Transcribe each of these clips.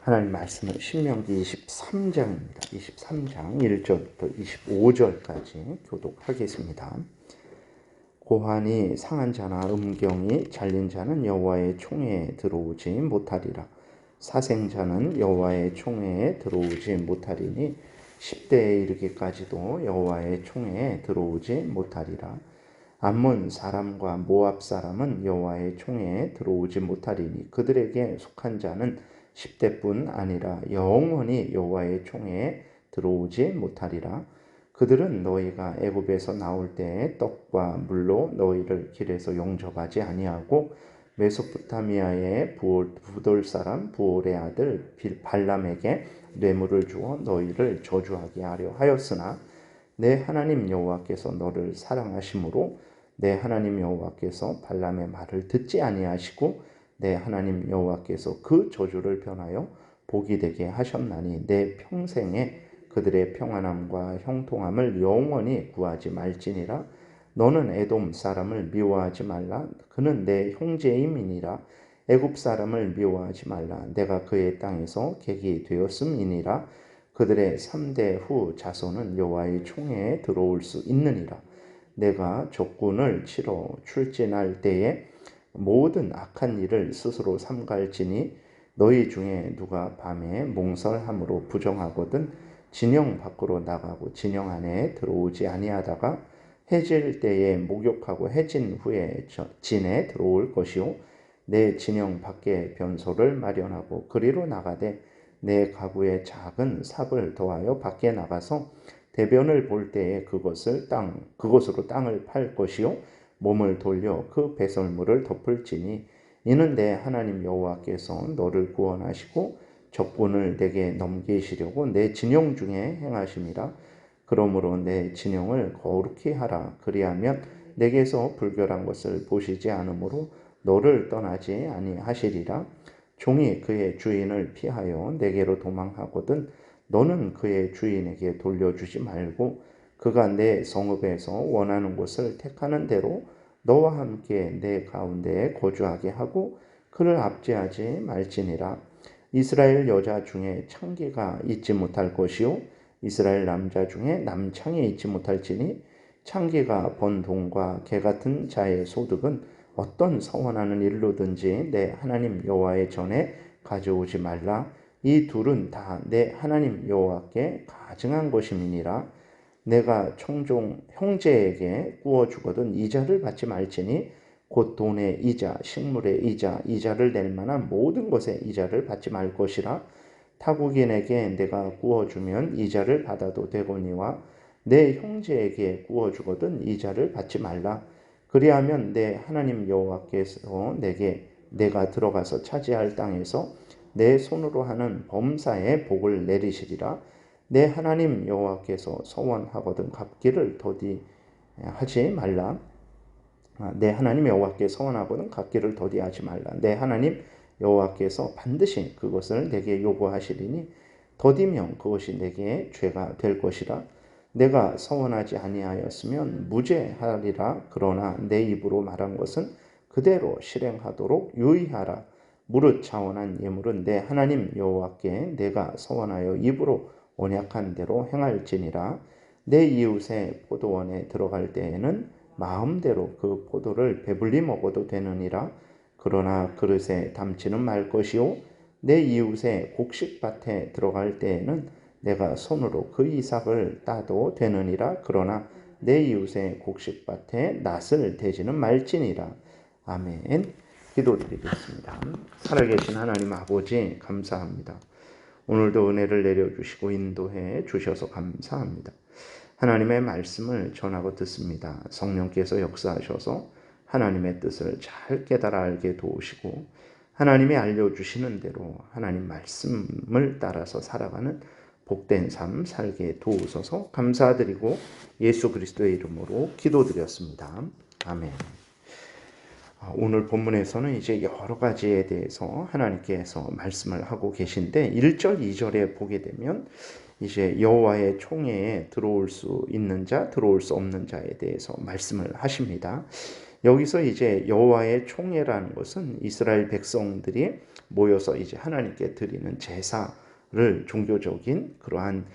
하나님 말씀은 신명기 23장입니다. 23장 1절부터 25절까지 교독하겠습니다. 고환이 상한 자나 음경이 잘린 자는 여호와의 총회에 들어오지 못하리라. 사생자는 여호와의 총회에 들어오지 못하리니 10대에 이르기까지도 여호와의 총회에 들어오지 못하리라. 암몬 사람과 모압 사람은 여호와의 총회에 들어오지 못하리니 그들에게 속한 자는 10대뿐 아니라 영원히 여호와의 총회에 들어오지 못하리라. 그들은 너희가 애굽에서 나올 때에 떡과 물로 너희를 길에서 용접하지 아니하고 메소포타미아의 부돌 사람 부올의 아들 발람에게 뇌물을 주어 너희를 저주하게 하려 하였으나 내 하나님 여호와께서 너를 사랑하심으로 내 하나님 여호와께서 발람의 말을 듣지 아니하시고 내 하나님 여호와께서 그 저주를 변하여 복이 되게 하셨나니 내 평생에 그들의 평안함과 형통함을 영원히 구하지 말지니라. 너는 에돔 사람을 미워하지 말라. 그는 내 형제임이니라. 애굽 사람을 미워하지 말라. 내가 그의 땅에서 객이 되었음이니라. 그들의 3대 후 자손은 여호와의 총회에 들어올 수 있느니라. 내가 적군을 치러 출진할 때에 모든 악한 일을 스스로 삼갈지니 너희 중에 누가 밤에 몽설함으로 부정하거든 진영 밖으로 나가고 진영 안에 들어오지 아니하다가 해질 때에 목욕하고 해진 후에 진에 들어올 것이요 내 진영 밖에 변소를 마련하고 그리로 나가되 내 가구에 작은 삽을 더하여 밖에 나가서 대변을 볼 때에 그것으로 땅을 팔 것이요 몸을 돌려 그 배설물을 덮을지니 이는 내 하나님 여호와께서 너를 구원하시고 적군을 내게 넘기시려고 내 진영 중에 행하심이라. 그러므로 내 진영을 거룩히 하라. 그리하면 내게서 불결한 것을 보시지 않으므로 너를 떠나지 아니하시리라. 종이 그의 주인을 피하여 내게로 도망하거든 너는 그의 주인에게 돌려주지 말고 그가 내 성읍에서 원하는 곳을 택하는 대로 너와 함께 내 가운데에 거주하게 하고 그를 압제하지 말지니라. 이스라엘 여자 중에 창기가 있지 못할 것이요 이스라엘 남자 중에 남창이 있지 못할지니 창기가 번 돈과 개 같은 자의 소득은 어떤 서원하는 일로든지 내 하나님 여호와의 전에 가져오지 말라. 이 둘은 다 내 하나님 여호와께 가증한 것임이니라. 내가 청종 형제에게 구워주거든 이자를 받지 말지니 곧 돈의 이자, 식물의 이자, 이자를 낼 만한 모든 것의 이자를 받지 말 것이라. 타국인에게 내가 구워주면 이자를 받아도 되거니와 내 형제에게 구워주거든 이자를 받지 말라. 그리하면 내 하나님 여호와께서 내가 들어가서 차지할 땅에서 내 손으로 하는 범사에 복을 내리시리라. 내 하나님 여호와께서 서원하거든 갚기를 더디하지 말라. 내 하나님 여호와께 서원하거든 갚기를 더디하지 말라. 내 하나님 여호와께서 반드시 그것을 내게 요구하시리니 더디면 그것이 내게 죄가 될 것이라. 내가 서원하지 아니하였으면 무죄하리라. 그러나 내 입으로 말한 것은 그대로 실행하도록 유의하라. 무릇 자원한 예물은 내 하나님 여호와께 내가 서원하여 입으로 언약한 대로 행할지니라. 내 이웃의 포도원에 들어갈 때에는 마음대로 그 포도를 배불리 먹어도 되느니라. 그러나 그릇에 담지는 말 것이요 내 이웃의 곡식밭에 들어갈 때에는 내가 손으로 그 이삭을 따도 되느니라. 그러나 내 이웃의 곡식밭에 낫을 대지는 말지니라. 아멘. 기도드리겠습니다. 살아계신 하나님 아버지 감사합니다. 오늘도 은혜를 내려주시고 인도해 주셔서 감사합니다. 하나님의 말씀을 전하고 듣습니다. 성령께서 역사하셔서 하나님의 뜻을 잘 깨달아 알게 도우시고 하나님이 알려주시는 대로 하나님 말씀을 따라서 살아가는 복된 삶 살게 도우소서 감사드리고 예수 그리스도의 이름으로 기도드렸습니다. 아멘. 오늘 본문에서는 이제 여러 가지에 대해서 하나님께서 말씀을 하고 계신데 1절, 2절에 보게 되면 이제 여호와의 총회에 들어올 수 있는 자, 들어올 수 없는 자에 대해서 말씀을 하십니다. 여기서 이제 여호와의 총회라는 것은 이스라엘 백성들이 모여서 이제 하나님께 드리는 제사를 종교적인 그러한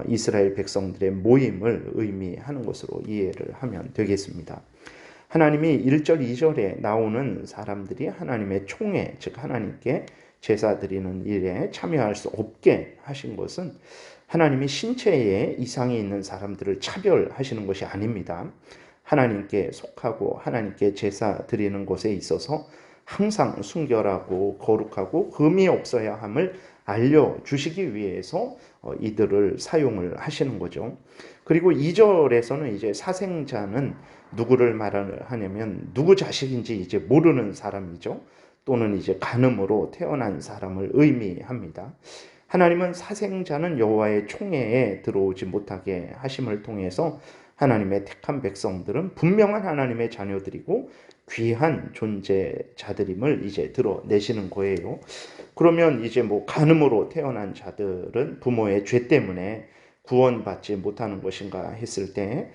이스라엘 백성들의 모임을 의미하는 것으로 이해를 하면 되겠습니다. 하나님이 1절, 2절에 나오는 사람들이 하나님의 총회, 즉 하나님께 제사 드리는 일에 참여할 수 없게 하신 것은 하나님이 신체에 이상이 있는 사람들을 차별하시는 것이 아닙니다. 하나님께 속하고 하나님께 제사 드리는 것에 있어서 항상 순결하고 거룩하고 흠이 없어야 함을 알려주시기 위해서 이들을 사용을 하시는 거죠. 그리고 2절에서는 이제 사생자는 누구를 말하냐면 누구 자식인지 이제 모르는 사람이죠. 또는 이제 간음으로 태어난 사람을 의미합니다. 하나님은 사생자는 여호와의 총회에 들어오지 못하게 하심을 통해서 하나님의 택한 백성들은 분명한 하나님의 자녀들이고 귀한 존재자들임을 이제 드러내시는 거예요. 그러면 이제 뭐 간음으로 태어난 자들은 부모의 죄 때문에 구원받지 못하는 것인가 했을 때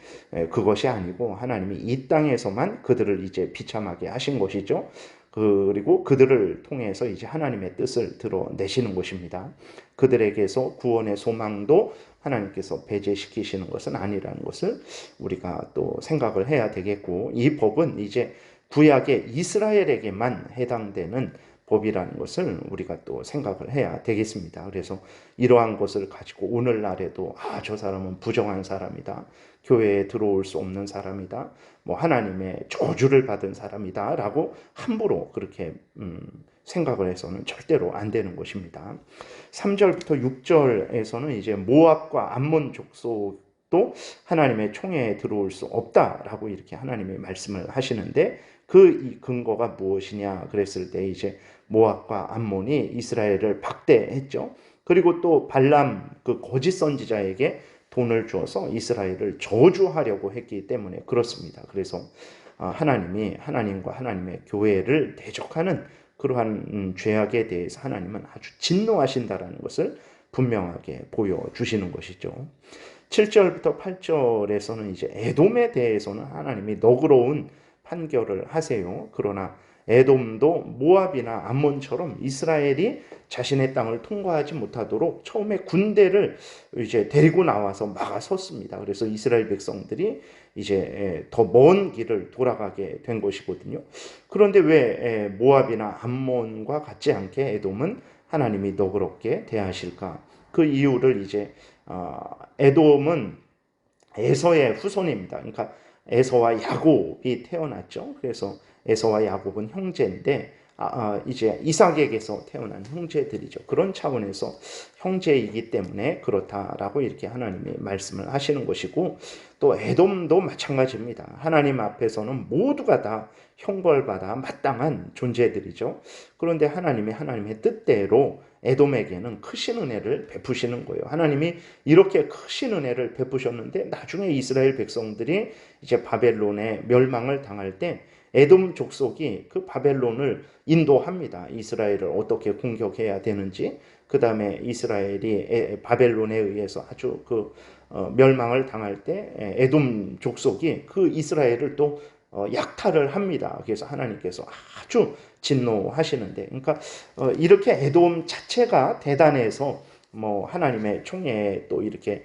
그것이 아니고 하나님이 이 땅에서만 그들을 이제 비참하게 하신 것이죠. 그리고 그들을 통해서 이제 하나님의 뜻을 드러내시는 것입니다. 그들에게서 구원의 소망도 하나님께서 배제시키시는 것은 아니라는 것을 우리가 또 생각을 해야 되겠고, 이 법은 이제 구약의 이스라엘에게만 해당되는 법이라는 것을 우리가 또 생각을 해야 되겠습니다. 그래서 이러한 것을 가지고 오늘날에도 저 사람은 부정한 사람이다, 교회에 들어올 수 없는 사람이다, 뭐 하나님의 저주를 받은 사람이다 라고 함부로 그렇게 생각을 해서는 절대로 안 되는 것입니다. 3절부터 6절에서는 이제 모압과 암몬 족속도 하나님의 총회에 들어올 수 없다라고 이렇게 하나님이 말씀을 하시는데, 그 근거가 무엇이냐 그랬을 때 이제 모압과 암몬이 이스라엘을 박대했죠. 그리고 또 발람 그 거짓 선지자에게 돈을 주어서 이스라엘을 저주하려고 했기 때문에 그렇습니다. 그래서 하나님이 하나님과 하나님의 교회를 대적하는 그러한 죄악에 대해서 하나님은 아주 진노하신다라는 것을 분명하게 보여주시는 것이죠. 7절부터 8절에서는 이제 에돔에 대해서는 하나님이 너그러운 판결을 하세요. 그러나 에돔도 모압이나 암몬처럼 이스라엘이 자신의 땅을 통과하지 못하도록 처음에 군대를 이제 데리고 나와서 막아섰습니다. 그래서 이스라엘 백성들이 이제 더 먼 길을 돌아가게 된 것이거든요. 그런데 왜 모압이나 암몬과 같지 않게 에돔은 하나님이 너그럽게 대하실까? 그 이유를 이제 에돔은 에서의 후손입니다. 그러니까 에서와 야곱이 태어났죠. 그래서 에서와 야곱은 형제인데 이제 이삭에게서 태어난 형제들이죠. 그런 차원에서 형제이기 때문에 그렇다라고 이렇게 하나님이 말씀을 하시는 것이고, 또 에돔도 마찬가지입니다. 하나님 앞에서는 모두가 다 형벌받아 마땅한 존재들이죠. 그런데 하나님의 뜻대로 에돔에게는 크신 은혜를 베푸시는 거예요. 하나님이 이렇게 크신 은혜를 베푸셨는데 나중에 이스라엘 백성들이 이제 바벨론에 멸망을 당할 때 에돔 족속이 그 바벨론을 인도합니다. 이스라엘을 어떻게 공격해야 되는지, 그 다음에 이스라엘이 바벨론에 의해서 아주 멸망을 당할 때 에돔 족속이 그 이스라엘을 또 약탈을 합니다. 그래서 하나님께서 아주 진노하시는데, 그러니까 이렇게 에돔 자체가 대단해서 뭐 하나님의 총회에 또 이렇게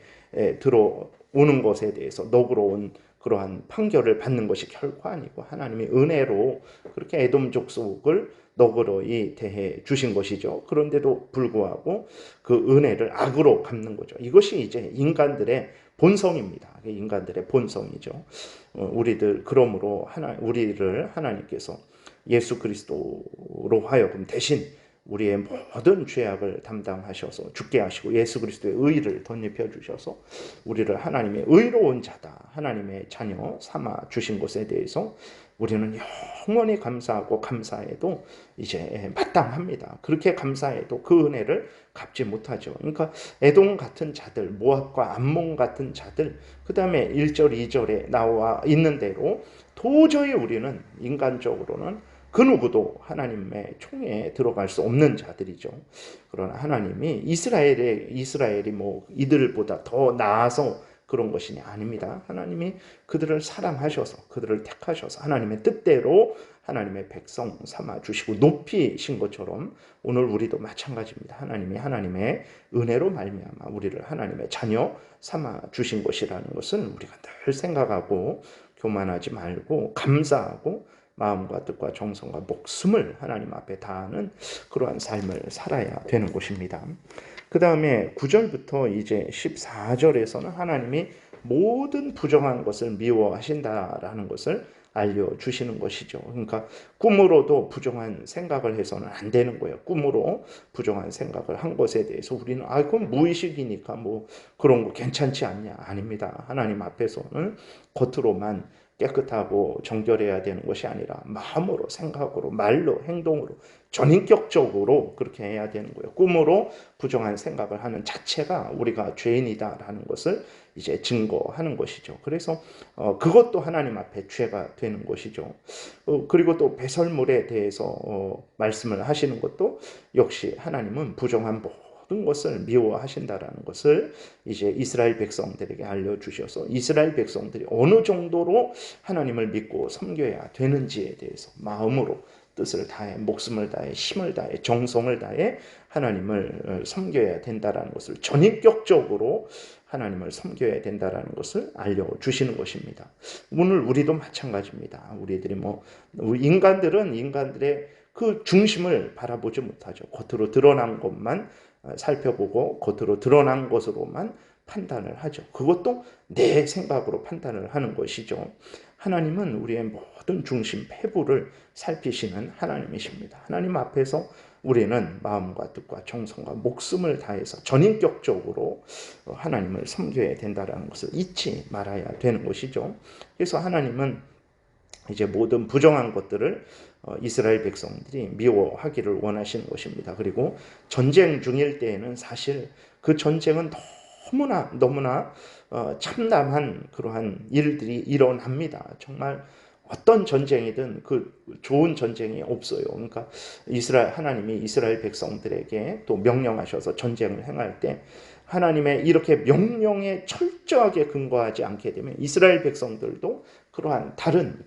들어오는 것에 대해서 너그러운 그러한 판결을 받는 것이 결코 아니고 하나님이 은혜로 그렇게 에돔 족속을 너그러이 대해 주신 것이죠. 그런데도 불구하고 그 은혜를 악으로 갚는 거죠. 이것이 이제 인간들의 본성입니다. 인간들의 본성이죠. 그러므로 우리를 하나님께서 예수 그리스도로 하여금 대신 우리의 모든 죄악을 담당하셔서 죽게 하시고 예수 그리스도의 의를 덧입혀 주셔서 우리를 하나님의 의로운 자다, 하나님의 자녀 삼아 주신 것에 대해서 우리는 영원히 감사하고 감사해도 이제 마땅합니다. 그렇게 감사해도 그 은혜를 갚지 못하죠. 그러니까 에돔 같은 자들, 모압과 암몬 같은 자들, 그 다음에 1절, 2절에 나와 있는 대로 도저히 우리는 인간적으로는 그 누구도 하나님의 총회에 들어갈 수 없는 자들이죠. 그러나 하나님이 이스라엘이 뭐 이들보다 더 나아서 그런 것이 아닙니다. 하나님이 그들을 사랑하셔서 그들을 택하셔서 하나님의 뜻대로 하나님의 백성 삼아 주시고 높이신 것처럼 오늘 우리도 마찬가지입니다. 하나님이 하나님의 은혜로 말미암아 우리를 하나님의 자녀 삼아 주신 것이라는 것은 우리가 늘 생각하고 교만하지 말고 감사하고 마음과 뜻과 정성과 목숨을 하나님 앞에 다하는 그러한 삶을 살아야 되는 것입니다. 그 다음에 9절부터 이제 14절에서는 하나님이 모든 부정한 것을 미워하신다라는 것을 알려주시는 것이죠. 그러니까 꿈으로도 부정한 생각을 해서는 안 되는 거예요. 꿈으로 부정한 생각을 한 것에 대해서 우리는 그건 무의식이니까 뭐 그런 거 괜찮지 않냐? 아닙니다. 하나님 앞에서는 겉으로만 깨끗하고 정결해야 되는 것이 아니라 마음으로, 생각으로, 말로, 행동으로 전인격적으로 그렇게 해야 되는 거예요. 꿈으로 부정한 생각을 하는 자체가 우리가 죄인이다라는 것을 이제 증거하는 것이죠. 그래서 그것도 하나님 앞에 죄가 되는 것이죠. 그리고 또 배설물에 대해서 말씀을 하시는 것도 역시 하나님은 부정한 모든 것을 미워하신다라는 것을 이제 이스라엘 백성들에게 알려주셔서 이스라엘 백성들이 어느 정도로 하나님을 믿고 섬겨야 되는지에 대해서 마음으로 뜻을 다해 목숨을 다해 힘을 다해 정성을 다해 하나님을 섬겨야 된다라는 것을 전인격적으로 하나님을 섬겨야 된다라는 것을 알려주시는 것입니다. 오늘 우리도 마찬가지입니다. 인간들은 인간들의 그 중심을 바라보지 못하죠. 겉으로 드러난 것만 살펴보고 겉으로 드러난 것으로만 판단을 하죠. 그것도 내 생각으로 판단을 하는 것이죠. 하나님은 우리의 모든 중심, 폐부를 살피시는 하나님이십니다. 하나님 앞에서 우리는 마음과 뜻과 정성과 목숨을 다해서 전인격적으로 하나님을 섬겨야 된다는 것을 잊지 말아야 되는 것이죠. 그래서 하나님은 이제 모든 부정한 것들을 이스라엘 백성들이 미워하기를 원하시는 것입니다. 그리고 전쟁 중일 때에는 사실 그 전쟁은 너무나 참담한 그러한 일들이 일어납니다. 정말 어떤 전쟁이든 그 좋은 전쟁이 없어요. 그러니까 하나님이 이스라엘 백성들에게 또 명령하셔서 전쟁을 행할 때 하나님의 이렇게 명령에 철저하게 근거하지 않게 되면 이스라엘 백성들도 다른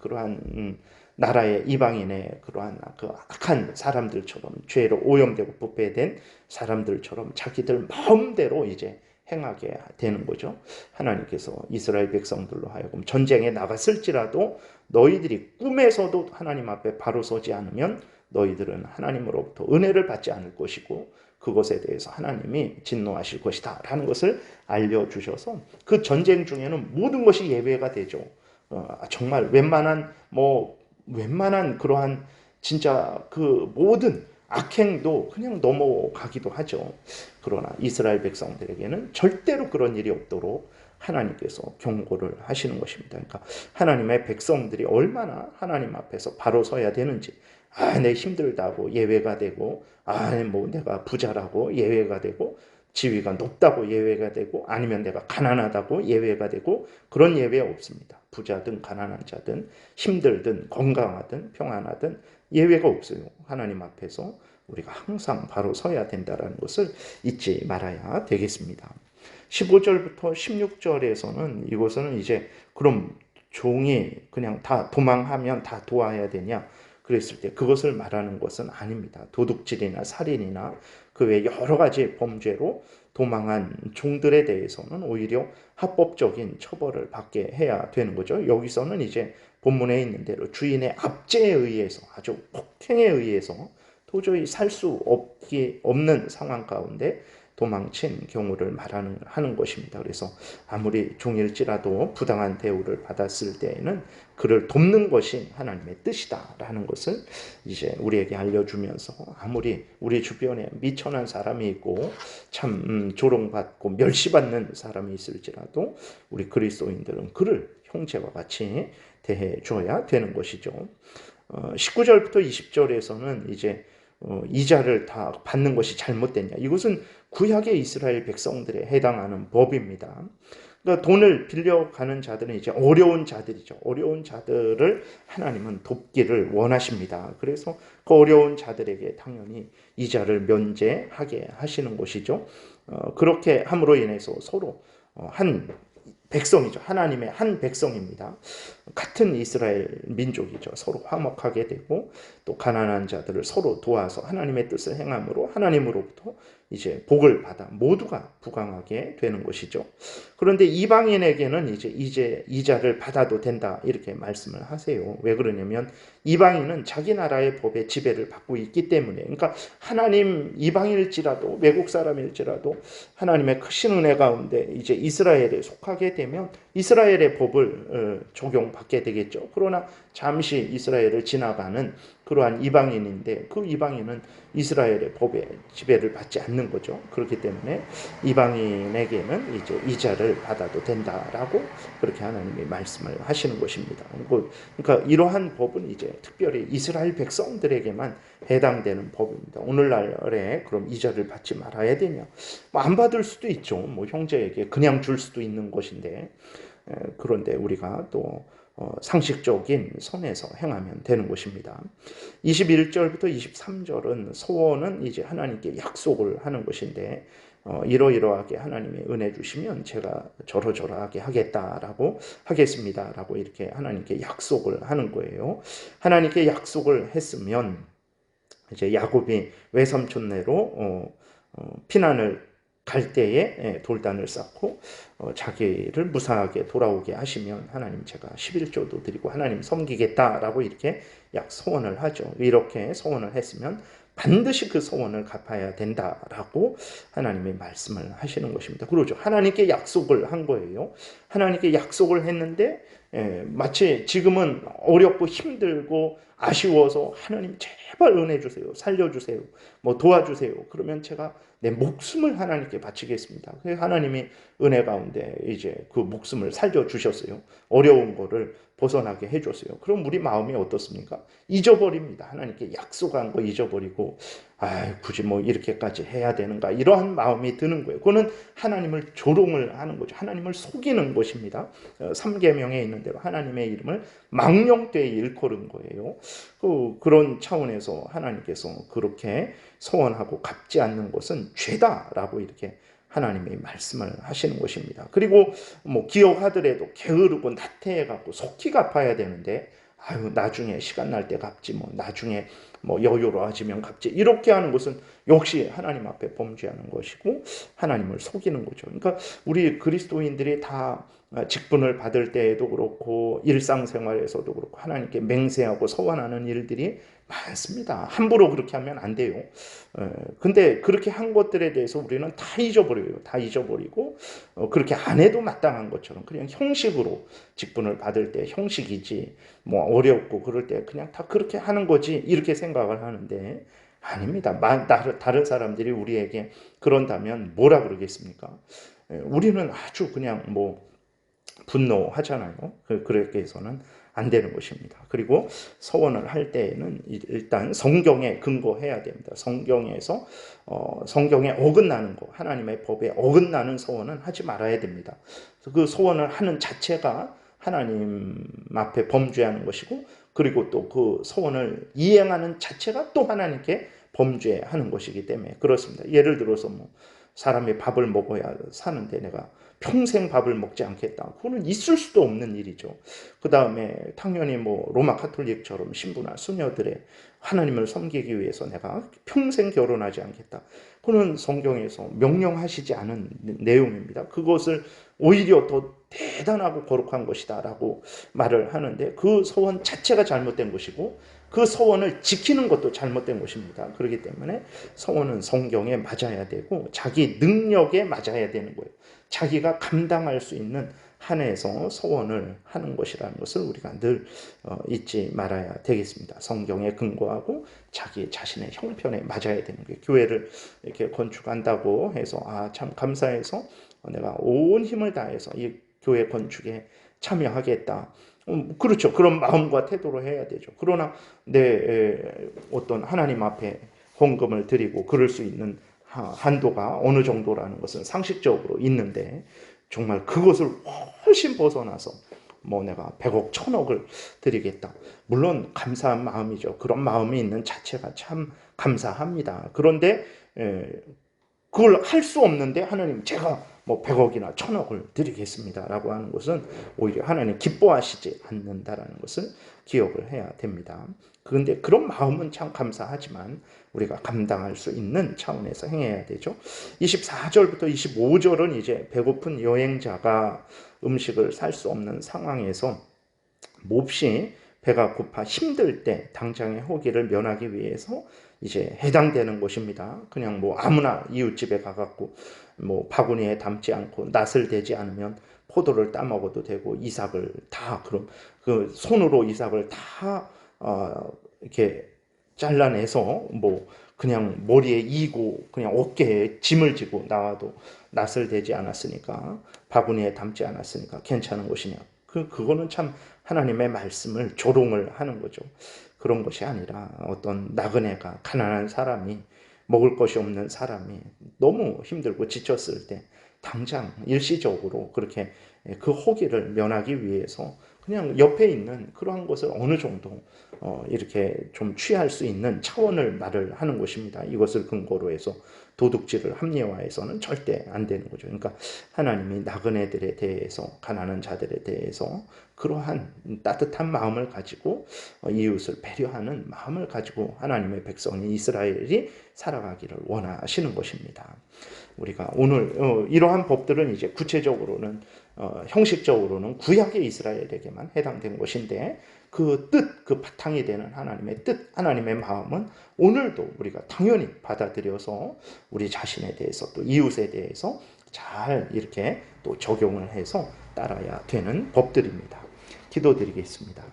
나라의 이방인의 그러한 그 악한 사람들처럼 죄로 오염되고 부패된 사람들처럼 자기들 마음대로 이제 행하게 되는 거죠. 하나님께서 이스라엘 백성들로 하여금 전쟁에 나갔을지라도 너희들이 꿈에서도 하나님 앞에 바로 서지 않으면 너희들은 하나님으로부터 은혜를 받지 않을 것이고 그것에 대해서 하나님이 진노하실 것이다 라는 것을 알려주셔서 그 전쟁 중에는 모든 것이 예외가 되죠. 정말 웬만한 그러한 진짜 그 모든 악행도 그냥 넘어가기도 하죠. 그러나 이스라엘 백성들에게는 절대로 그런 일이 없도록 하나님께서 경고를 하시는 것입니다. 그러니까 하나님의 백성들이 얼마나 하나님 앞에서 바로 서야 되는지, 내 힘들다고 예외가 되고, 내가 부자라고 예외가 되고, 지위가 높다고 예외가 되고, 아니면 내가 가난하다고 예외가 되고, 그런 예외 없습니다. 부자든 가난한 자든 힘들든 건강하든 평안하든 예외가 없어요. 하나님 앞에서 우리가 항상 바로 서야 된다는 것을 잊지 말아야 되겠습니다. 15절부터 16절에서는 이곳은 이제 그럼 종이 그냥 다 도망하면 다 도와야 되냐? 그랬을 때 그것을 말하는 것은 아닙니다. 도둑질이나 살인이나 그 외 여러 가지 범죄로 도망한 종들에 대해서는 오히려 합법적인 처벌을 받게 해야 되는 거죠. 여기서는 이제 본문에 있는 대로 주인의 압제에 의해서 아주 폭행에 의해서 도저히 살 수 없는 상황 가운데 도망친 경우를 하는 것입니다. 그래서 아무리 종일지라도 부당한 대우를 받았을 때에는 그를 돕는 것이 하나님의 뜻이다라는 것을 이제 우리에게 알려주면서 아무리 우리 주변에 미천한 사람이 있고 참 조롱받고 멸시받는 사람이 있을지라도 우리 그리스도인들은 그를 형제와 같이 대해줘야 되는 것이죠. 19절부터 20절에서는 이제 이자를 다 받는 것이 잘못됐냐. 이것은 구약의 이스라엘 백성들에 해당하는 법입니다. 그러니까 돈을 빌려가는 자들은 이제 어려운 자들이죠. 어려운 자들을 하나님은 돕기를 원하십니다. 그래서 그 어려운 자들에게 당연히 이자를 면제하게 하시는 것이죠. 그렇게 함으로 인해서 서로 한 백성이죠. 하나님의 한 백성입니다. 같은 이스라엘 민족이죠. 서로 화목하게 되고 또 가난한 자들을 서로 도와서 하나님의 뜻을 행함으로 하나님으로부터 이제 복을 받아 모두가 부강하게 되는 것이죠. 그런데 이방인에게는 이제 이자를 받아도 된다 이렇게 말씀을 하세요. 왜 그러냐면 이방인은 자기 나라의 법의 지배를 받고 있기 때문에, 그러니까 하나님 이방일지라도 외국 사람일지라도 하나님의 크신 은혜 가운데 이제 이스라엘에 속하게 되면 이스라엘의 법을 적용받게 되겠죠. 그러나 잠시 이스라엘을 지나가는 그러한 이방인인데 그 이방인은 이스라엘의 법의 지배를 받지 않는 거죠. 그렇기 때문에 이방인에게는 이제 이자를 받아도 된다라고 그렇게 하나님이 말씀을 하시는 것입니다. 그러니까 이러한 법은 이제 특별히 이스라엘 백성들에게만 해당되는 법입니다. 오늘날에 그럼 이자를 받지 말아야 되냐? 안 받을 수도 있죠. 형제에게 그냥 줄 수도 있는 것인데, 그런데 우리가 또 상식적인 선에서 행하면 되는 것입니다. 21절부터 23절은 소원은 이제 하나님께 약속을 하는 것인데, 이러이러하게 하나님의 은혜 주시면 제가 저러저러하게 하겠다라고 하겠습니다라고 이렇게 하나님께 약속을 하는 거예요. 하나님께 약속을 했으면 이제 야곱이 외삼촌네로 피난을 갈 때에 돌단을 쌓고 자기를 무사하게 돌아오게 하시면 하나님 제가 11조도 드리고 하나님 섬기겠다라고 이렇게 소원을 하죠. 이렇게 소원을 했으면 반드시 그 소원을 갚아야 된다라고 하나님의 말씀을 하시는 것입니다. 그러죠. 하나님께 약속을 한 거예요. 하나님께 약속을 했는데 마치 지금은 어렵고 힘들고 아쉬워서 하나님 제발 은혜 주세요. 살려주세요. 도와주세요. 그러면 제가 내 목숨을 하나님께 바치겠습니다. 하나님이 은혜 가운데 이제 그 목숨을 살려주셨어요. 어려운 거를 벗어나게 해줬어요. 그럼 우리 마음이 어떻습니까? 잊어버립니다. 하나님께 약속한 거 잊어버리고 굳이 이렇게까지 해야 되는가 이러한 마음이 드는 거예요. 그거는 하나님을 조롱을 하는 거죠. 하나님을 속이는 것입니다. 3계명에 있는 대로 하나님의 이름을 망령되이 일컬은 거예요. 그런 차원에서 하나님께서 그렇게 소원하고 갚지 않는 것은 죄다라고 이렇게 하나님의 말씀을 하시는 것입니다. 그리고 기억하더라도 게으르고 나태해갖고 속히 갚아야 되는데 나중에 시간 날 때 갚지 나중에 여유로워지면 갚지 이렇게 하는 것은 역시 하나님 앞에 범죄하는 것이고 하나님을 속이는 거죠. 그러니까 우리 그리스도인들이 다 직분을 받을 때에도 그렇고 일상생활에서도 그렇고 하나님께 맹세하고 서원하는 일들이 많습니다. 함부로 그렇게 하면 안 돼요. 근데 그렇게 한 것들에 대해서 우리는 다 잊어버려요. 다 잊어버리고 그렇게 안 해도 마땅한 것처럼 그냥 형식으로 직분을 받을 때 형식이지 어렵고 그럴 때 그냥 다 그렇게 하는 거지 이렇게 생각을 하는데 아닙니다. 다른 사람들이 우리에게 그런다면 뭐라 그러겠습니까? 우리는 아주 그냥 분노하잖아요. 그렇게 해서는 안 되는 것입니다. 그리고 서원을 할 때에는 일단 성경에 근거해야 됩니다. 성경에서 성경에 어긋나는 거, 하나님의 법에 어긋나는 서원은 하지 말아야 됩니다. 그 서원을 하는 자체가 하나님 앞에 범죄하는 것이고, 그리고 또 그 서원을 이행하는 자체가 또 하나님께 범죄하는 것이기 때문에 그렇습니다. 예를 들어서 사람이 밥을 먹어야 사는데 내가 평생 밥을 먹지 않겠다. 그거는 있을 수도 없는 일이죠. 그 다음에 당연히 로마 카톨릭처럼 신부나 수녀들의 하나님을 섬기기 위해서 내가 평생 결혼하지 않겠다. 그거는 성경에서 명령하시지 않은 내용입니다. 그것을 오히려 더 대단하고 거룩한 것이다 라고 말을 하는데 그 서원 자체가 잘못된 것이고 그 서원을 지키는 것도 잘못된 것입니다. 그렇기 때문에 서원은 성경에 맞아야 되고 자기 능력에 맞아야 되는 거예요. 자기가 감당할 수 있는 한에서 서원을 하는 것이라는 것을 우리가 늘 잊지 말아야 되겠습니다. 성경에 근거하고 자기 자신의 형편에 맞아야 되는 거예요. 교회를 이렇게 건축한다고 해서 참 감사해서 내가 온 힘을 다해서 이 교회 건축에 참여하겠다. 그렇죠. 그런 마음과 태도로 해야 되죠. 그러나 내 어떤 하나님 앞에 헌금을 드리고 그럴 수 있는 한도가 어느 정도라는 것은 상식적으로 있는데 정말 그것을 훨씬 벗어나서 내가 100억, 1000억을 드리겠다. 물론 감사한 마음이죠. 그런 마음이 있는 자체가 참 감사합니다. 그런데 그걸 할 수 없는데 하나님 제가 뭐 100억이나 1000억을 드리겠습니다라고 하는 것은 오히려 하나님 기뻐하시지 않는다라는 것을 기억을 해야 됩니다. 그런데 그런 마음은 참 감사하지만 우리가 감당할 수 있는 차원에서 행해야 되죠. 24절부터 25절은 이제 배고픈 여행자가 음식을 살 수 없는 상황에서 몹시 배가 고파 힘들 때 당장의 허기를 면하기 위해서 이제 해당되는 것입니다. 그냥 뭐 아무나 이웃집에 가갖고 뭐 바구니에 담지 않고 낯을 대지 않으면 포도를 따먹어도 되고 이삭을 다 그럼 그 손으로 이삭을 다 이렇게 잘라내서 뭐 그냥 머리에 이고 그냥 어깨에 짐을 지고 나와도 낯을 대지 않았으니까 바구니에 담지 않았으니까 괜찮은 것이냐. 그거는 참 하나님의 말씀을 조롱을 하는 거죠. 그런 것이 아니라 어떤 나그네가 가난한 사람이 먹을 것이 없는 사람이 너무 힘들고 지쳤을 때 당장 일시적으로 그렇게 그 허기를 면하기 위해서 그냥 옆에 있는 그러한 것을 어느 정도 이렇게 좀 취할 수 있는 차원을 말을 하는 것입니다. 이것을 근거로 해서 도둑질을 합리화해서는 절대 안 되는 거죠. 그러니까 하나님이 나그네들에 대해서 가난한 자들에 대해서 그러한 따뜻한 마음을 가지고 이웃을 배려하는 마음을 가지고 하나님의 백성인 이스라엘이 살아가기를 원하시는 것입니다. 우리가 오늘 이러한 법들은 이제 구체적으로는 형식적으로는 구약의 이스라엘에게만 해당된 것인데 그 뜻, 그 바탕이 되는 하나님의 뜻, 하나님의 마음은 오늘도 우리가 당연히 받아들여서 우리 자신에 대해서 또 이웃에 대해서 잘 이렇게 또 적용을 해서 따라야 되는 법들입니다. 기도드리겠습니다.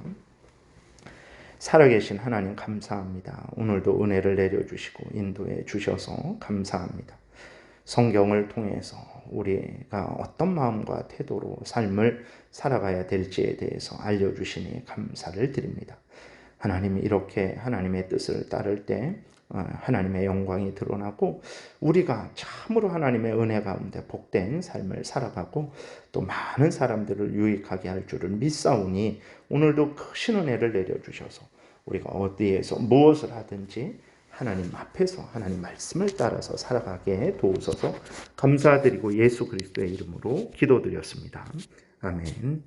살아계신 하나님 감사합니다. 오늘도 은혜를 내려주시고 인도해 주셔서 감사합니다. 성경을 통해서 우리가 어떤 마음과 태도로 삶을 살아가야 될지에 대해서 알려주시니 감사를 드립니다. 하나님이 이렇게 하나님의 뜻을 따를 때 하나님의 영광이 드러나고 우리가 참으로 하나님의 은혜 가운데 복된 삶을 살아가고 또 많은 사람들을 유익하게 할 줄을 믿사오니 오늘도 크신 은혜를 내려주셔서 우리가 어디에서 무엇을 하든지 하나님 앞에서 하나님 말씀을 따라서 살아가게 도우소서. 감사드리고 예수 그리스도의 이름으로 기도드렸습니다. 아멘.